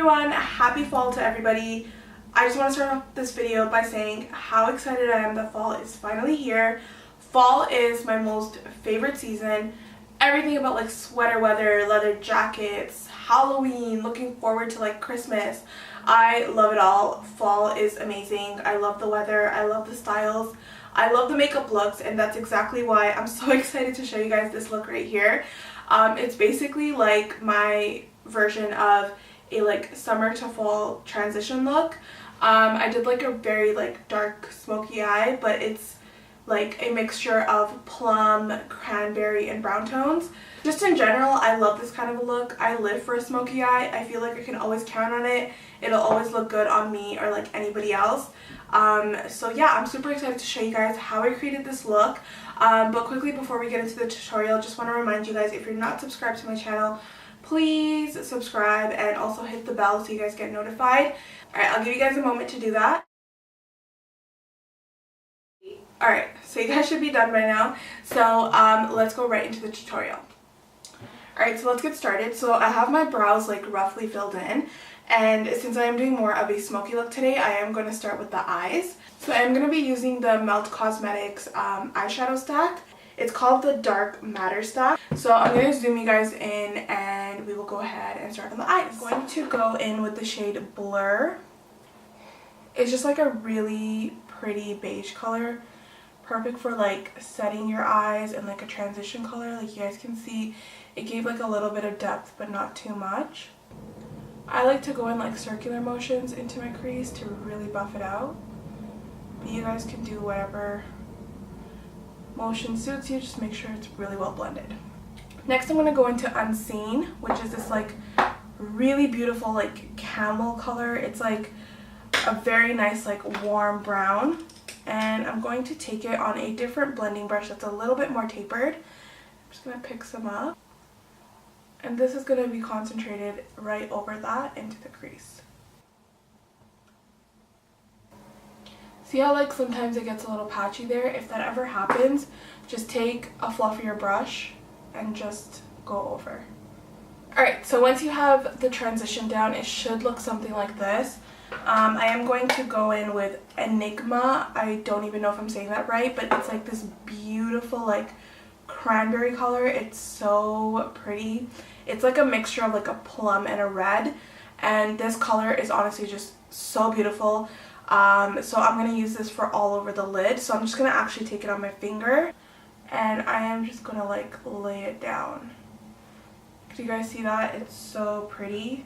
everyone, happy fall to everybody. I just want to start off this video by saying how excited I am that fall is finally here. Fall is my most favorite season. Everything about like sweater weather, leather jackets, Halloween, looking forward to like Christmas. I love it all. Fall is amazing. I love the weather. I love the styles. I love the makeup looks, and that's exactly why I'm so excited to show you guys this look right here. It's basically like my version of a like summer to fall transition look. I did like a very like dark smoky eye, but it's like a mixture of plum, cranberry, and brown tones. Just in general, I love this kind of a look. I live for a smoky eye. I feel like I can always count on it. It'll always look good on me or like anybody else. So yeah, I'm super excited to show you guys how I created this look. But quickly before we get into the tutorial, just want to remind you guys, if you're not subscribed to my channel, please subscribe and also hit the bell so you guys get notified. Alright, I'll give you guys a moment to do that. Alright, so you guys should be done by now. So let's go right into the tutorial. Alright, so let's get started. So I have my brows like roughly filled in. And since I am doing more of a smoky look today, I am going to start with the eyes. So I'm going to be using the Melt Cosmetics eyeshadow stack. It's called the Dark Matter stack. So I'm going to zoom you guys in and we will go ahead and start on the eyes. I'm going to go in with the shade Blur. It's just like a really pretty beige color. Perfect for like setting your eyes and like a transition color. Like you guys can see, it gave like a little bit of depth but not too much. I like to go in like circular motions into my crease to really buff it out. But you guys can do whatever motion suits you, just make sure it's really well blended. Next I'm going to go into Unseen, which is this like really beautiful like camel color. It's like a very nice like warm brown. And I'm going to take it on a different blending brush that's a little bit more tapered. I'm just going to pick some up. And this is going to be concentrated right over that into the crease. See how like sometimes it gets a little patchy there? If that ever happens, just take a fluffier brush and just go over. Alright, so once you have the transition down, it should look something like this. I am going to go in with Enigma. I don't even know if I'm saying that right, but it's like this beautiful like cranberry color. It's so pretty. It's like a mixture of like a plum and a red, and this color is honestly just so beautiful. So I'm going to use this for all over the lid. So I'm just going to actually take it on my finger and I am just going to like lay it down. Do you guys see that? It's so pretty.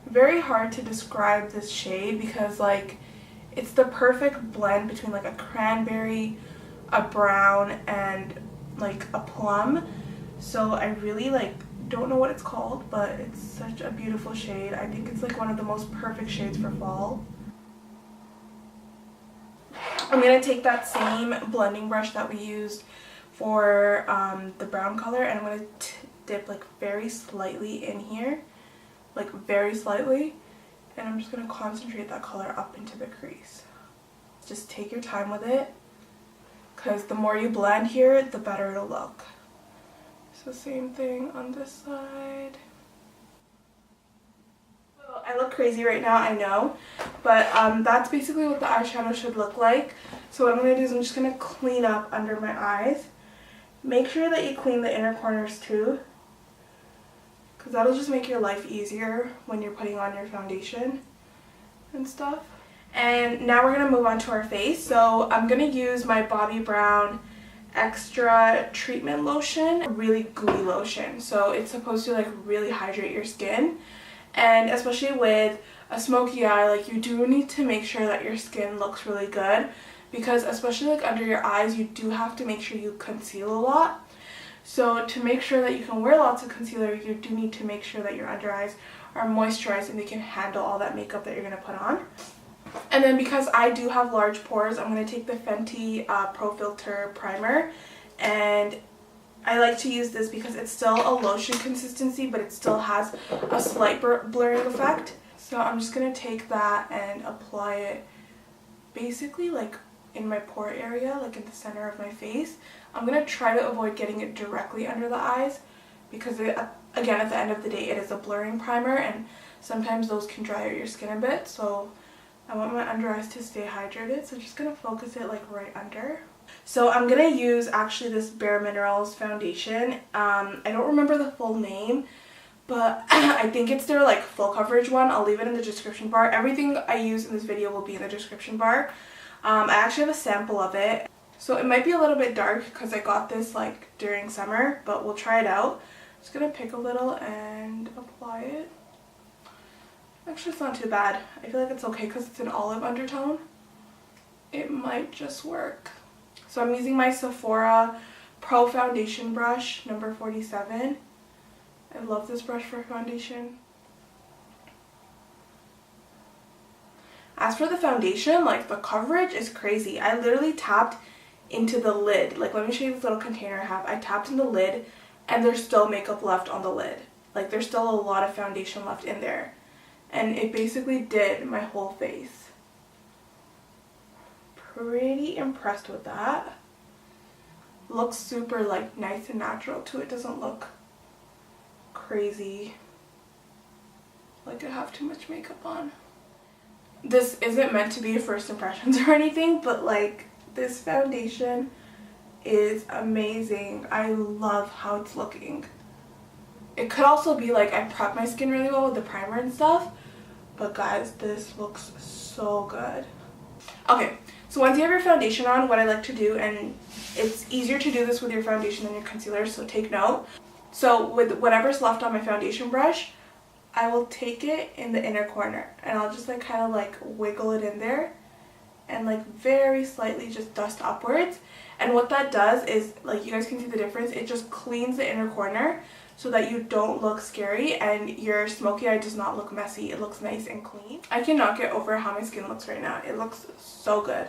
Very hard to describe this shade because like it's the perfect blend between like a cranberry, a brown, and like a plum. So I really like don't know what it's called, but it's such a beautiful shade. I think it's like one of the most perfect shades for fall. I'm going to take that same blending brush that we used for the brown color, and I'm going to dip like very slightly in here, like very slightly, and I'm just going to concentrate that color up into the crease. Just take your time with it, because the more you blend here, the better it'll look. So same thing on this side. So I look crazy right now, I know, but that's basically what the eyeshadow should look like. So what I'm going to do is I'm just going to clean up under my eyes. Make sure that you clean the inner corners too, because that'll just make your life easier when you're putting on your foundation and stuff. And now we're going to move on to our face. So I'm going to use my Bobbi Brown Extra Treatment Lotion, a really gooey lotion. So it's supposed to like really hydrate your skin. And especially with a smoky eye, like you do need to make sure that your skin looks really good, because especially like under your eyes, you do have to make sure you conceal a lot. So to make sure that you can wear lots of concealer, you do need to make sure that your under eyes are moisturized and they can handle all that makeup that you're going to put on. And then because I do have large pores, I'm going to take the Fenty Pro Filtr primer, and I like to use this because it's still a lotion consistency, but it still has a slight blurring effect. So I'm just going to take that and apply it basically like in my pore area, like in the center of my face. I'm going to try to avoid getting it directly under the eyes because again, at the end of the day, it is a blurring primer, and sometimes those can dry out your skin a bit, so I want my under eyes to stay hydrated, so I'm just going to focus it like right under. So I'm going to use actually this Bare Minerals foundation. I don't remember the full name, but I think it's their like full coverage one. I'll leave it in the description bar. Everything I use in this video will be in the description bar. I actually have a sample of it. So it might be a little bit dark because I got this like during summer, but we'll try it out. I'm just going to pick a little and apply it. Actually, it's not too bad. I feel like it's okay because it's an olive undertone. It might just work. So I'm using my Sephora Pro Foundation brush, number 47. I love this brush for foundation. As for the foundation, like the coverage is crazy. I literally tapped into the lid. Like, let me show you this little container I have. I tapped in the lid and there's still makeup left on the lid. Like, there's still a lot of foundation left in there. And it basically did my whole face. Pretty impressed with that. Looks super like nice and natural too. It doesn't look crazy like I have too much makeup on. This isn't meant to be first impressions or anything, but like this foundation is amazing. I love how it's looking. It could also be like I prep my skin really well with the primer and stuff, but guys, this looks so good. Okay, so once you have your foundation on, what I like to do, and it's easier to do this with your foundation than your concealer, so take note. So with whatever's left on my foundation brush, I will take it in the inner corner and I'll just like kind of like wiggle it in there and like very slightly just dust upwards. And what that does is, like, you guys can see the difference, it just cleans the inner corner so that you don't look scary and your smoky eye does not look messy. It looks nice and clean. I cannot get over how my skin looks right now. It looks so good.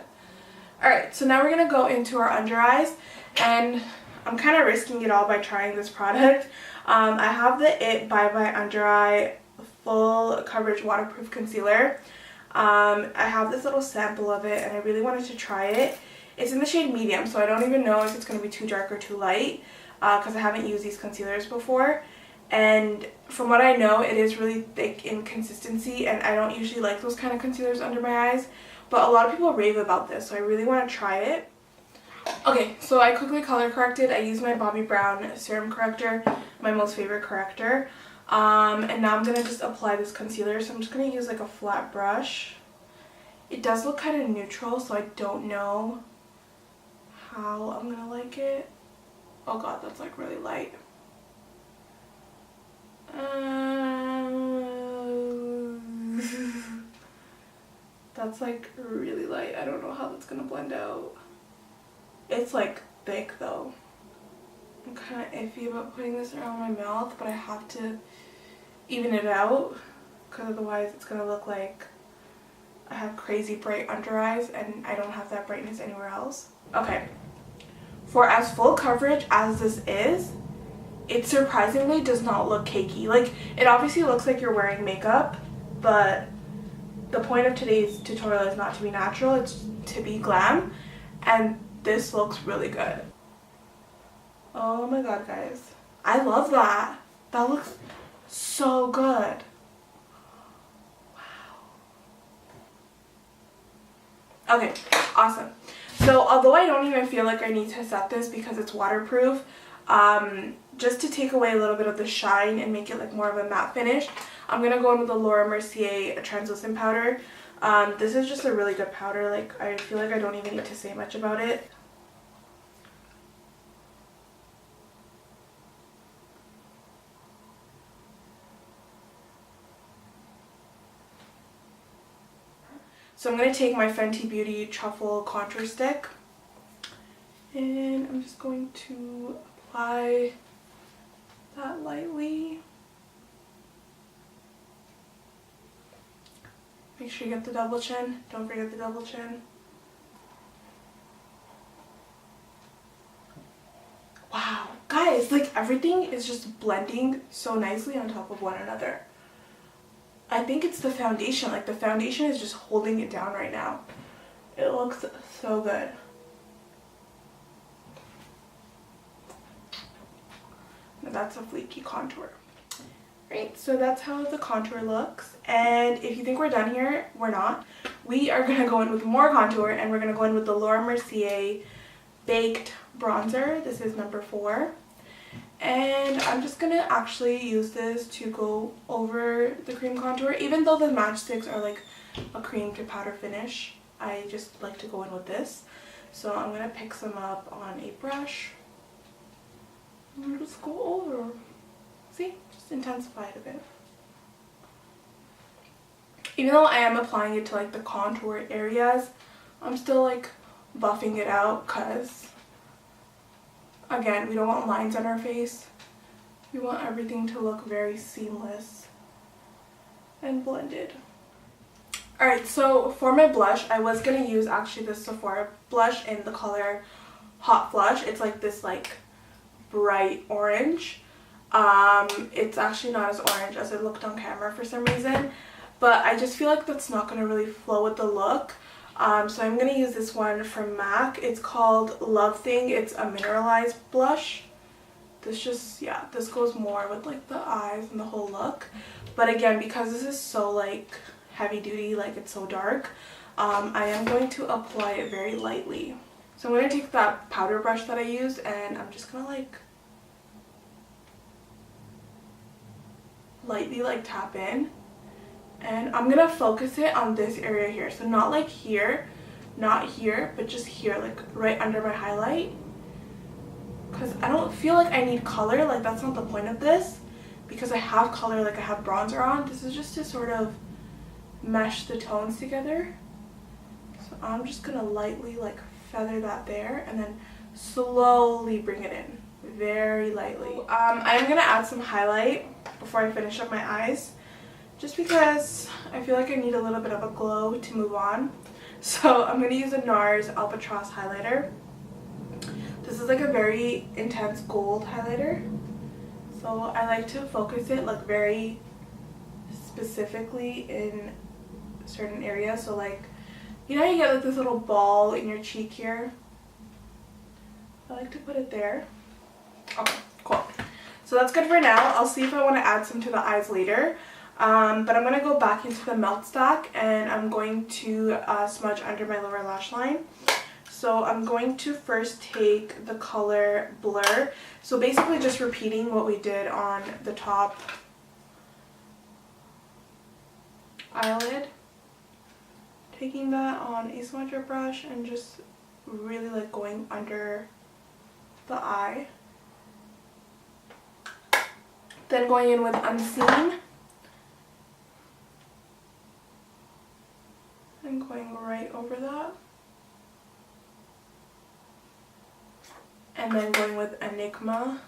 Alright, so now we're going to go into our under eyes, and I'm kind of risking it all by trying this product. I have the It Bye Bye Under Eye Full Coverage Waterproof Concealer. I have this little sample of it and I really wanted to try it. It's in the shade medium, so I don't even know if it's going to be too dark or too light because I haven't used these concealers before. And from what I know, it is really thick in consistency, and I don't usually like those kind of concealers under my eyes. But a lot of people rave about this, so I really want to try it. Okay, so I quickly color corrected. I used my Bobbi Brown Serum Corrector, my most favorite corrector. And now I'm going to just apply this concealer. So I'm just going to use like a flat brush. It does look kind of neutral, so I don't know how I'm going to like it. Oh god, that's like really light. That's like really light. I don't know how that's going to blend out. It's like thick though. I'm kind of iffy about putting this around my mouth, but I have to even it out because otherwise it's going to look like I have crazy bright under eyes and I don't have that brightness anywhere else. Okay, for as full coverage as this is, it surprisingly does not look cakey. Like, it obviously looks like you're wearing makeup, but the point of today's tutorial is not to be natural, it's to be glam, and this looks really good. Oh my god, guys. I love that. That looks so good. Wow. Okay, awesome. So although I don't even feel like I need to set this because it's waterproof, just to take away a little bit of the shine and make it like more of a matte finish, I'm going to go in with the Mercier translucent powder. This is just a really good powder. Like, I feel like I don't even need to say much about it. So I'm going to take my Fenty Beauty Truffle Contour Stick and I'm just going to apply that lightly. Make sure you get the double chin. Don't forget the double chin. Wow, guys, like everything is just blending so nicely on top of one another. I think it's the foundation. Like, the foundation is just holding it down right now. It looks so good. Now that's a fleeky contour. Right, so that's how the contour looks. And if you think we're done here, we're not. We are going to go in with more contour, and we're going to go in with the Laura Mercier Baked Bronzer. This is number 4. And I'm just going to actually use this to go over the cream contour. Even though the matchsticks are like a cream to powder finish, I just like to go in with this. So I'm going to pick some up on a brush. And just go over. See? Just intensify it a bit. Even though I am applying it to like the contour areas, I'm still like buffing it out because, again, we don't want lines on our face. We want everything to look very seamless and blended. Alright, so for my blush, I was going to use actually this Sephora blush in the color Hot Flush. It's like this like bright orange. It's actually not as orange as it looked on camera for some reason, but I just feel like that's not going to really flow with the look. So I'm going to use this one from MAC. It's called Love Thing. It's a mineralized blush. This just, yeah, this goes more with like the eyes and the whole look. But again, because this is so like heavy duty, like it's so dark, I am going to apply it very lightly. So I'm going to take that powder brush that I used, and I'm just going to like lightly like tap in. And I'm going to focus it on this area here. So not like here, not here, but just here, like right under my highlight. Because I don't feel like I need color. Like that's not the point of this. Because I have color, like I have bronzer on. This is just to sort of mesh the tones together. So I'm just going to lightly like feather that there. And then slowly bring it in. Very lightly. I'm going to add some highlight before I finish up my eyes. Just because I feel like I need a little bit of a glow to move on. So I'm going to use a Nars Albatross highlighter. This is like a very intense gold highlighter. So I like to focus it like very specifically in certain areas. So like, you know, you get like this little ball in your cheek here. I like to put it there. Okay, cool. So that's good for now. I'll see if I want to add some to the eyes later. But I'm going to go back into the melt stack, and I'm going to smudge under my lower lash line. So I'm going to first take the color Blur. So basically just repeating what we did on the top eyelid. Taking that on a smudger brush and just really like going under the eye. Then going in with Unseen. And going right over that. And then going with Enigma.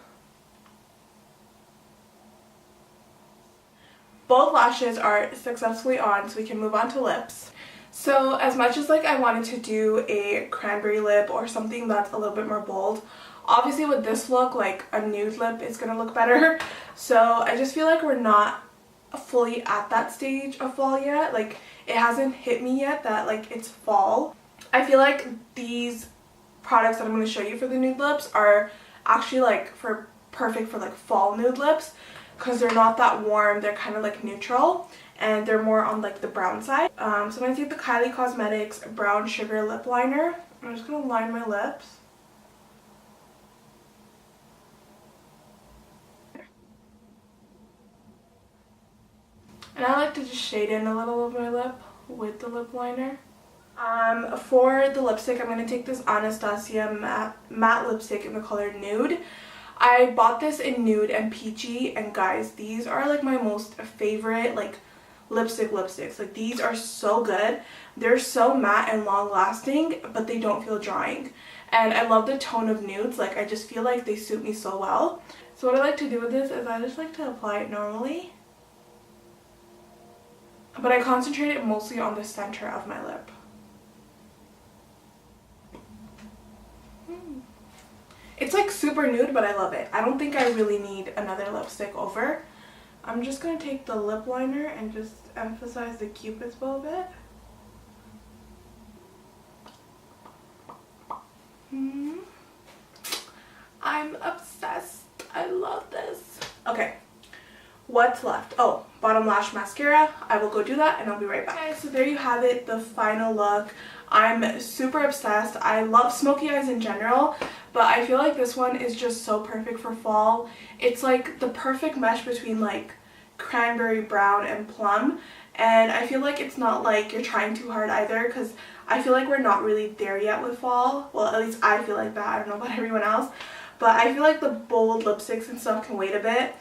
Both lashes are successfully on, so we can move on to lips. So as much as like I wanted to do a cranberry lip or something that's a little bit more bold, obviously with this look, like a nude lip is going to look better. So I just feel like we're not fully at that stage of fall yet. Like it hasn't hit me yet that like it's fall. I feel like these products that I'm going to show you for the nude lips are actually like perfect for like fall nude lips, because they're not that warm. They're kind of like neutral, and they're more on like the brown side. So I'm going to take the Kylie Cosmetics Brown Sugar Lip Liner. I'm just going to line my lips. And I like to just shade in a little of my lip with the lip liner. For the lipstick, I'm going to take this Anastasia matte lipstick in the color Nude. I bought this in Nude and Peachy, and guys, these are like my most favorite like lipsticks. Like these are so good. They're so matte and long lasting, but they don't feel drying. And I love the tone of nudes. Like I just feel like they suit me so well. So what I like to do with this is I just like to apply it normally. But I concentrate it mostly on the center of my lip. It's like super nude, but I love it. I don't think I really need another lipstick over. I'm just going to take the lip liner and just emphasize the cupid's bow a bit. I'm obsessed. I love this. Okay. what's left? Oh, bottom lash mascara. I will go do that and I'll be right back. Okay, so there you have it, the final look. I'm super obsessed. I love smoky eyes in general, but I feel like this one is just so perfect for fall. It's like the perfect mesh between like cranberry brown and plum, and I feel like it's not like you're trying too hard either, because I feel like we're not really there yet with fall. Well, at least I feel like that. I don't know about everyone else, but I feel like the bold lipsticks and stuff can wait a bit.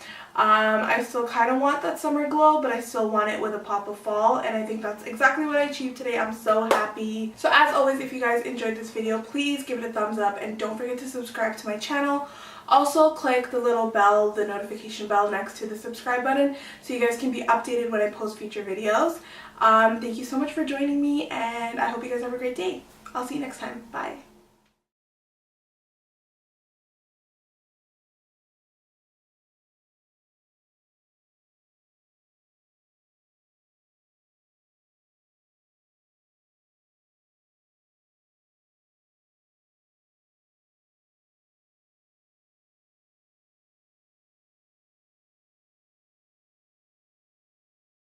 I still kind of want that summer glow, but I still want it with a pop of fall, and I think that's exactly what I achieved today. I'm so happy. So as always, if you guys enjoyed this video, please give it a thumbs up and don't forget to subscribe to my channel. Also click the little bell, the notification bell next to the subscribe button, so you guys can be updated when I post future videos. Thank you so much for joining me, and I hope you guys have a great day. I'll see you next time. Bye.